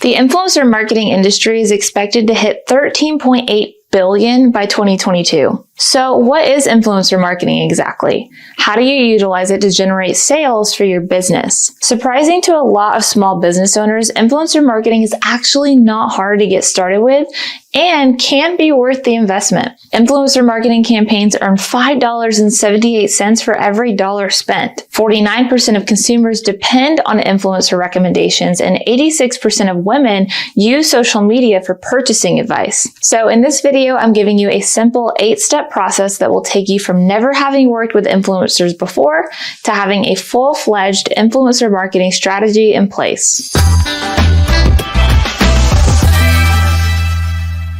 The influencer marketing industry is expected to hit $13.8 billion by 2022. So what is influencer marketing exactly? How do you utilize it to generate sales for your business? Surprising to a lot of small business owners, influencer marketing is actually not hard to get started with and can be worth the investment. Influencer marketing campaigns earn $5.78 for every dollar spent. 49% of consumers depend on influencer recommendations, and 86% of women use social media for purchasing advice. So in this video, I'm giving you a simple 8-step process that will take you from never having worked with influencers before to having a full-fledged influencer marketing strategy in place.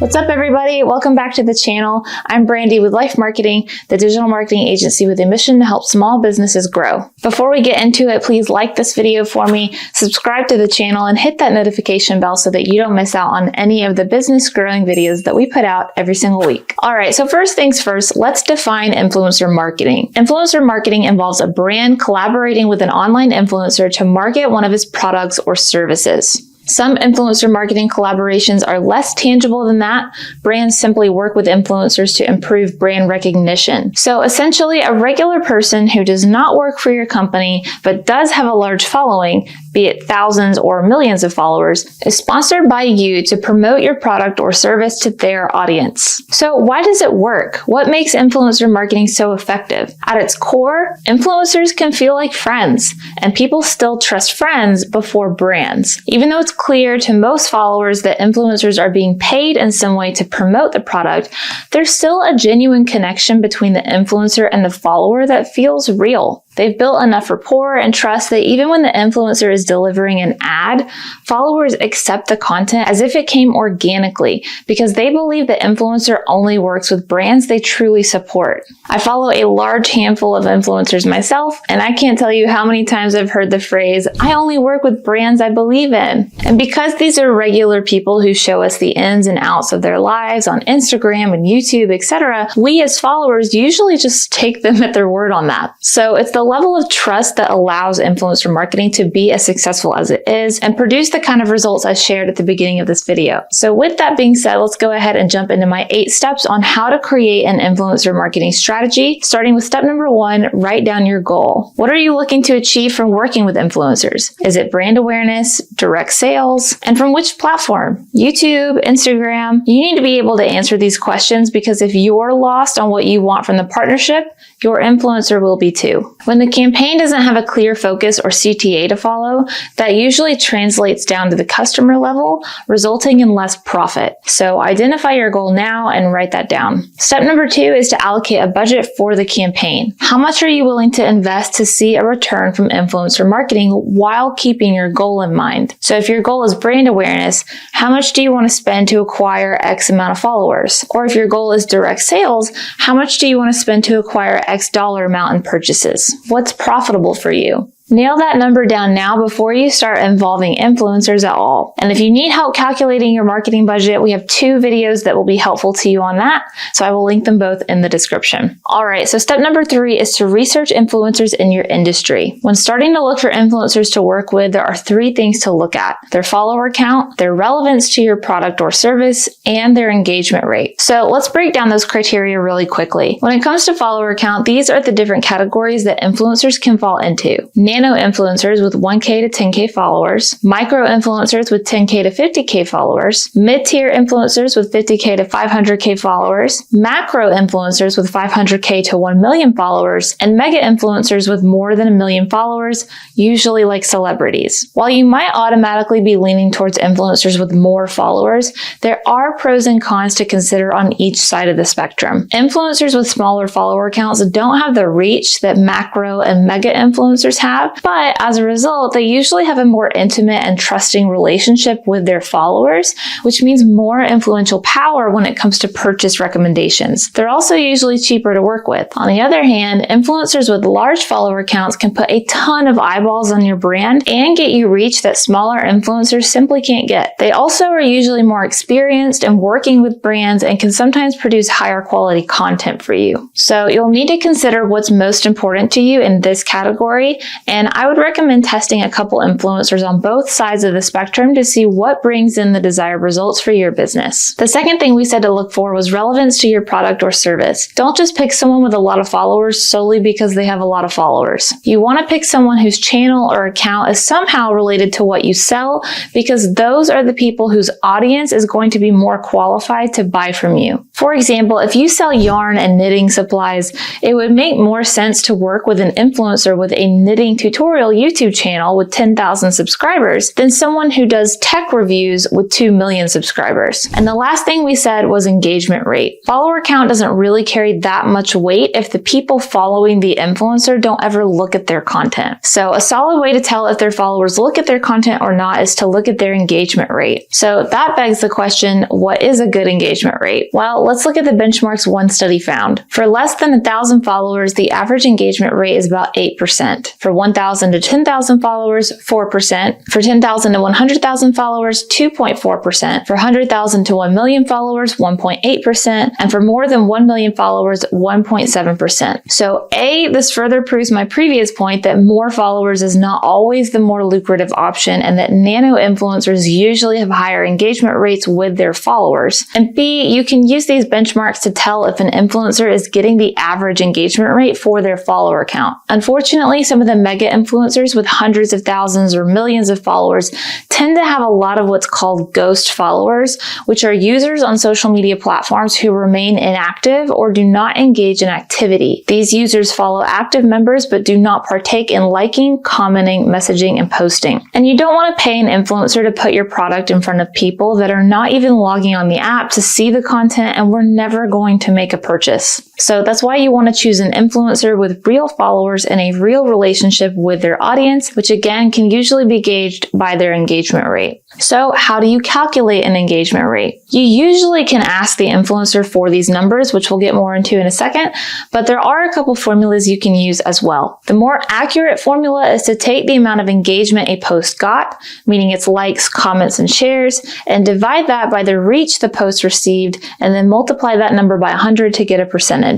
What's up, everybody? Welcome back to the channel. I'm Brandy with Life Marketing, the digital marketing agency with a mission to help small businesses grow. Before we get into it, please like this video for me, subscribe to the channel, and hit that notification bell so that you don't miss out on any of the business growing videos that we put out every single week. All right, so first things first, let's define influencer marketing. Influencer marketing involves a brand collaborating with an online influencer to market one of its products or services. Some influencer marketing collaborations are less tangible than that. Brands simply work with influencers to improve brand recognition. So essentially, a regular person who does not work for your company but does have a large following, be it thousands or millions of followers, is sponsored by you to promote your product or service to their audience. So why does it work? What makes influencer marketing so effective? At its core, influencers can feel like friends, and people still trust friends before brands. Even though it's clear to most followers that influencers are being paid in some way to promote the product, there's still a genuine connection between the influencer and the follower that feels real. They've built enough rapport and trust that even when the influencer is delivering an ad, followers accept the content as if it came organically because they believe the influencer only works with brands they truly support. I follow a large handful of influencers myself, and I can't tell you how many times I've heard the phrase, "I only work with brands I believe in." And because these are regular people who show us the ins and outs of their lives on Instagram and YouTube, etc., we as followers usually just take them at their word on that. So it's the level of trust that allows influencer marketing to be as successful as it is and produce the kind of results I shared at the beginning of this video. So with that being said, let's go ahead and jump into my 8 steps on how to create an influencer marketing strategy. Starting with step number 1, write down your goal. What are you looking to achieve from working with influencers? Is it brand awareness, direct sales, and from which platform? YouTube, Instagram? You need to be able to answer these questions because if you're lost on what you want from the partnership, your influencer will be too. When the campaign doesn't have a clear focus or CTA to follow, that usually translates down to the customer level, resulting in less profit. So identify your goal now and write that down. Step number 2 is to allocate a budget for the campaign. How much are you willing to invest to see a return from influencer marketing while keeping your goal in mind? So if your goal is brand awareness, how much do you want to spend to acquire X amount of followers? Or if your goal is direct sales, how much do you want to spend to acquire X dollar amount in purchases? What's profitable for you? Nail that number down now before you start involving influencers at all. And if you need help calculating your marketing budget, we have 2 videos that will be helpful to you on that. So I will link them both in the description. All right, so step number 3 is to research influencers in your industry. When starting to look for influencers to work with, there are 3 things to look at: their follower count, their relevance to your product or service, and their engagement rate. So let's break down those criteria really quickly. When it comes to follower count, these are the different categories that influencers can fall into. Nano influencers with 1K to 10K followers, micro influencers with 10K to 50K followers, mid-tier influencers with 50K to 500K followers, macro influencers with 500K to 1 million followers, and mega influencers with more than 1 million followers, usually like celebrities. While you might automatically be leaning towards influencers with more followers, there are pros and cons to consider on each side of the spectrum. Influencers with smaller follower counts don't have the reach that macro and mega influencers have, but as a result, they usually have a more intimate and trusting relationship with their followers, which means more influential power when it comes to purchase recommendations. They're also usually cheaper to work with. On the other hand, influencers with large follower counts can put a ton of eyeballs on your brand and get you reach that smaller influencers simply can't get. They also are usually more experienced in working with brands and can sometimes produce higher quality content for you. So you'll need to consider what's most important to you in this category and And I would recommend testing a couple influencers on both sides of the spectrum to see what brings in the desired results for your business. The second thing we said to look for was relevance to your product or service. Don't just pick someone with a lot of followers solely because they have a lot of followers. You want to pick someone whose channel or account is somehow related to what you sell, because those are the people whose audience is going to be more qualified to buy from you. For example, if you sell yarn and knitting supplies, it would make more sense to work with an influencer with a knitting tutorial YouTube channel with 10,000 subscribers than someone who does tech reviews with 2 million subscribers. And the last thing we said was engagement rate. Follower count doesn't really carry that much weight if the people following the influencer don't ever look at their content. So a solid way to tell if their followers look at their content or not is to look at their engagement rate. So that begs the question, what is a good engagement rate? Well, let's look at the benchmarks one study found. For less than 1,000 followers, the average engagement rate is about 8%. For 1,000 to 10,000 followers, 4%. For 10,000 to 100,000 followers, 2.4%. For 100,000 to 1 million followers, 1.8%. And for more than 1 million followers, 1.7%. So this further proves my previous point that more followers is not always the more lucrative option, and that nano influencers usually have higher engagement rates with their followers. And B, you can use these benchmarks to tell if an influencer is getting the average engagement rate for their follower count. Unfortunately, some of the mega influencers with hundreds of thousands or millions of followers tend to have a lot of what's called ghost followers, which are users on social media platforms who remain inactive or do not engage in activity. These users follow active members but do not partake in liking, commenting, messaging, and posting. And you don't want to pay an influencer to put your product in front of people that are not even logging on the app to see the content and we're never going to make a purchase. So that's why you want to choose an influencer with real followers and a real relationship with their audience, which again can usually be gauged by their engagement rate. So how do you calculate an engagement rate? You usually can ask the influencer for these numbers, which we'll get more into in a second, but there are a couple formulas you can use as well. The more accurate formula is to take the amount of engagement a post got, meaning its likes, comments, and shares, and divide that by the reach the post received, and then multiply that number by 100 to get a percentage.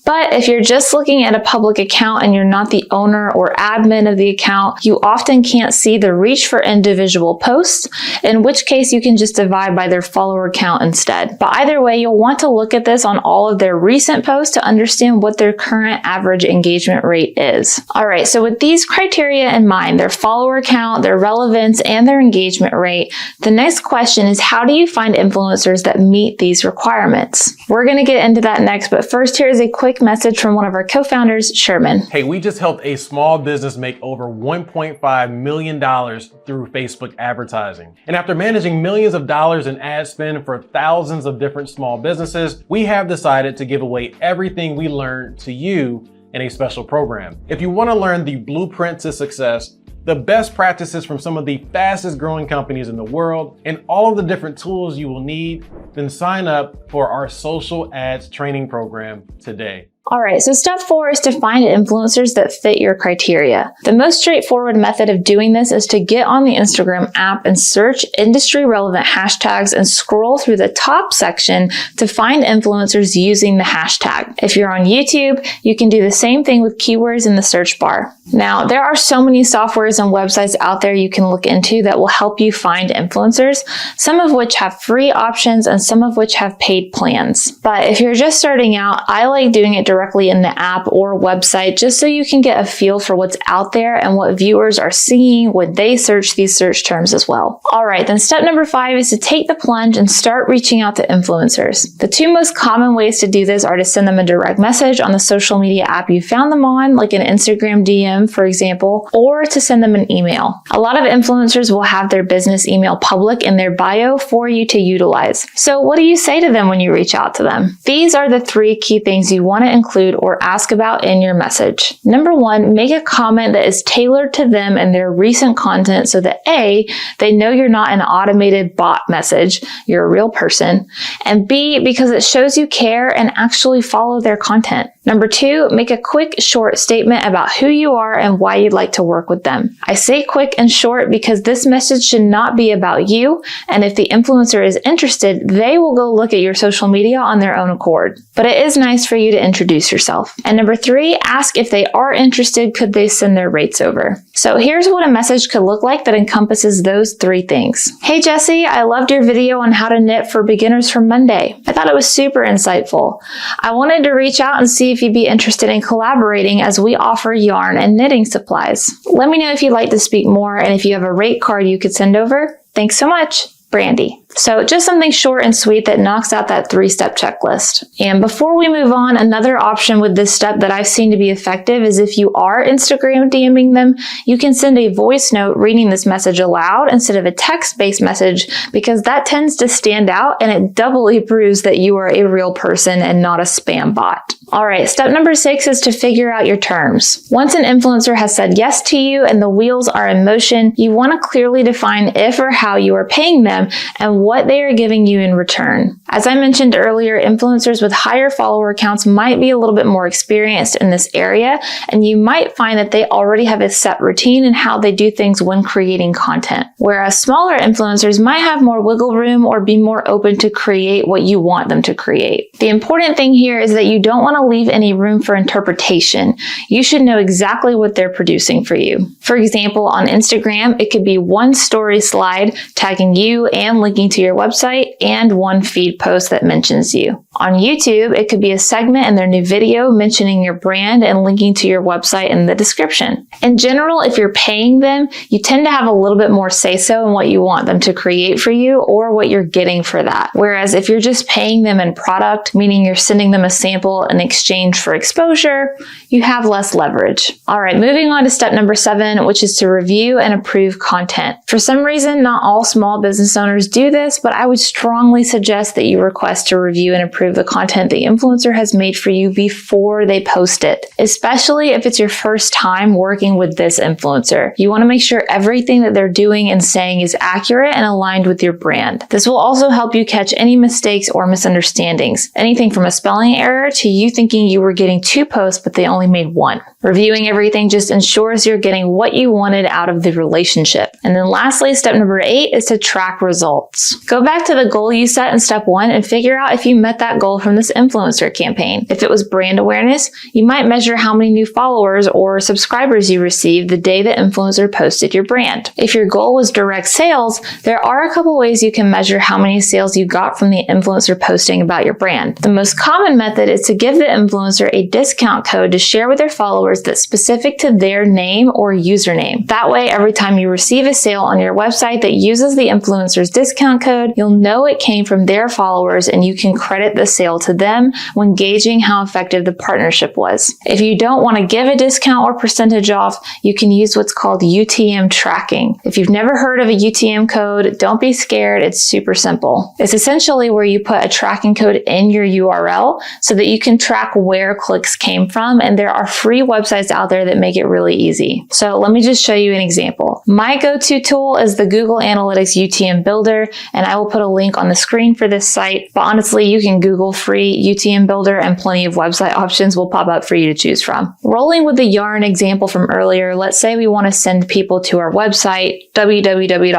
But if you're just looking at a public account and you're not the owner or admin of the account, you often can't see the reach for individual posts, in which case you can just divide by their follower count instead. But either way, you'll want to look at this on all of their recent posts to understand what their current average engagement rate is. All right, so with these criteria in mind, their follower count, their relevance, and their engagement rate, the next question is, how do you find influencers that meet these requirements? We're going to get into that next, but first, here is a quick message from one of our co-founders, Sherman. Hey, we just helped a small business make over $1.5 million through Facebook advertising. And after managing millions of dollars in ad spend for thousands of different small businesses, we have decided to give away everything we learned to you in a special program. If you want to learn the blueprint to success, the best practices from some of the fastest growing companies in the world, and all of the different tools you will need, then sign up for our social ads training program today. All right, so step 4 is to find influencers that fit your criteria. The most straightforward method of doing this is to get on the Instagram app and search industry relevant hashtags and scroll through the top section to find influencers using the hashtag. If you're on YouTube, you can do the same thing with keywords in the search bar. Now, there are so many softwares and websites out there you can look into that will help you find influencers, some of which have free options and some of which have paid plans. But if you're just starting out, I like doing it directly in the app or website just so you can get a feel for what's out there and what viewers are seeing when they search these search terms as well. All right, then step number 5 is to take the plunge and start reaching out to influencers. The 2 most common ways to do this are to send them a direct message on the social media app you found them on, like an Instagram DM, for example, or to send them an email. A lot of influencers will have their business email public in their bio for you to utilize. So what do you say to them when you reach out to them? These are the 3 key things you want to include or ask about in your message. Number 1, make a comment that is tailored to them and their recent content so that A, they know you're not an automated bot message, you're a real person, and B, because it shows you care and actually follow their content. Number 2, make a quick, short statement about who you are and why you'd like to work with them. I say quick and short because this message should not be about you, and if the influencer is interested, they will go look at your social media on their own accord. But it is nice for you to introduce introduce yourself. And number 3, ask if they are interested, could they send their rates over? So here's what a message could look like that encompasses those 3 things. Hey Jesse, I loved your video on how to knit for beginners for Monday. I thought it was super insightful. I wanted to reach out and see if you'd be interested in collaborating as we offer yarn and knitting supplies. Let me know if you'd like to speak more and if you have a rate card you could send over. Thanks so much, Brandy. So just something short and sweet that knocks out that 3-step checklist. And before we move on, another option with this step that I've seen to be effective is if you are Instagram DMing them, you can send a voice note reading this message aloud instead of a text-based message, because that tends to stand out and it doubly proves that you are a real person and not a spam bot. All right, step number 6 is to figure out your terms. Once an influencer has said yes to you and the wheels are in motion, you want to clearly define if or how you are paying them and what they are giving you in return. As I mentioned earlier, influencers with higher follower counts might be a little bit more experienced in this area, and you might find that they already have a set routine in how they do things when creating content. Whereas smaller influencers might have more wiggle room or be more open to create what you want them to create. The important thing here is that you don't want to leave any room for interpretation. You should know exactly what they're producing for you. For example, on Instagram, it could be one story slide tagging you and linking to your website and one feed post that mentions you. On YouTube, it could be a segment in their new video mentioning your brand and linking to your website in the description. In general, if you're paying them, you tend to have a little bit more say-so in what you want them to create for you or what you're getting for that. Whereas if you're just paying them in product, meaning you're sending them a sample in exchange for exposure, you have less leverage. All right, moving on to step number 7, which is to review and approve content. For some reason, not all small business owners do this, but I would strongly suggest that you request to review and approve the content the influencer has made for you before they post it, especially if it's your first time working with this influencer. You want to make sure everything that they're doing and saying is accurate and aligned with your brand. This will also help you catch any mistakes or misunderstandings, anything from a spelling error to you thinking you were getting 2 posts but they only made 1. Reviewing everything just ensures you're getting what you wanted out of the relationship. And then lastly, step number 8 is to track results. Go back to the goal you set in step 1 and figure out if you met that goal from this influencer campaign. If it was brand awareness, you might measure how many new followers or subscribers you received the day the influencer posted your brand. If your goal was direct sales, there are a couple ways you can measure how many sales you got from the influencer posting about your brand. The most common method is to give the influencer a discount code to share with their followers that's specific to their name or username. That way, every time you receive a sale on your website that uses the influencer's discount code, you'll know it came from their followers and you can credit the sale to them when gauging how effective the partnership was. If you don't want to give a discount or percentage off, you can use what's called UTM tracking. If you've never heard of a UTM code, don't be scared. It's super simple. It's essentially where you put a tracking code in your URL so that you can track where clicks came from, and there are free websites out there that make it really easy. So let me just show you an example. My go-to tool is the Google Analytics UTM Builder, and I will put a link on the screen for this site, but honestly, you can Google free UTM Builder and plenty of website options will pop up for you to choose from. Rolling with the yarn example from earlier, let's say we want to send people to our website, www.yarn.com,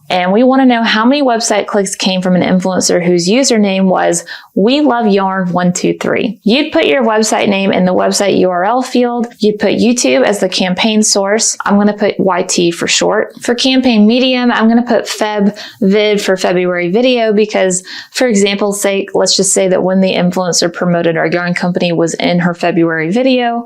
and we want to know how many website clicks came from an influencer whose username was We Love Yarn 123. You'd put your website name in the website URL field. You'd put YouTube as the campaign source. I'm going to put YT for short. For campaign medium, I'm going to put vid for February video because, for example's sake, let's just say that when the influencer promoted our yarn company was in her February video.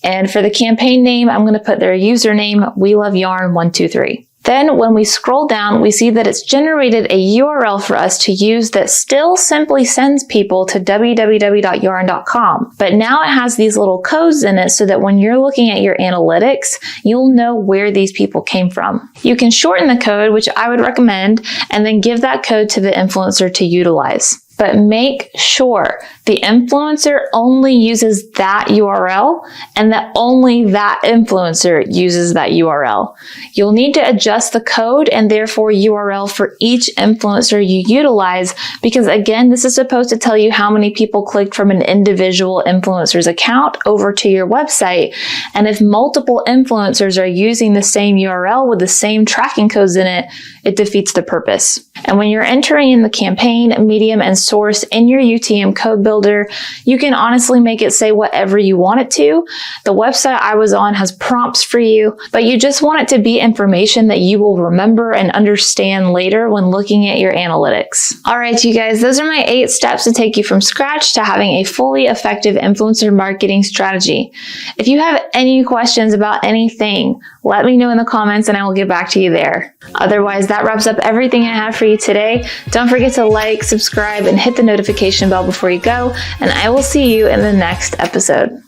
And for the campaign name, I'm going to put their username, We Love Yarn 123. Then when we scroll down, we see that it's generated a URL for us to use that still simply sends people to www.yarn.com. But now it has these little codes in it so that when you're looking at your analytics, you'll know where these people came from. You can shorten the code, which I would recommend, and then give that code to the influencer to utilize. But make sure the influencer only uses that URL and that only that influencer uses that URL. You'll need to adjust the code and therefore URL for each influencer you utilize because, again, this is supposed to tell you how many people clicked from an individual influencer's account over to your website. And if multiple influencers are using the same URL with the same tracking codes in it, it defeats the purpose. And when you're entering in the campaign, medium, and source in your UTM code builder, you can honestly make it say whatever you want it to. The website I was on has prompts for you, but you just want it to be information that you will remember and understand later when looking at your analytics. All right, you guys, those are my 8 steps to take you from scratch to having a fully effective influencer marketing strategy. If you have any questions about anything, let me know in the comments and I will get back to you there. Otherwise, that wraps up everything I have for you today. Don't forget to like, subscribe, and hit the notification bell before you go, and I will see you in the next episode.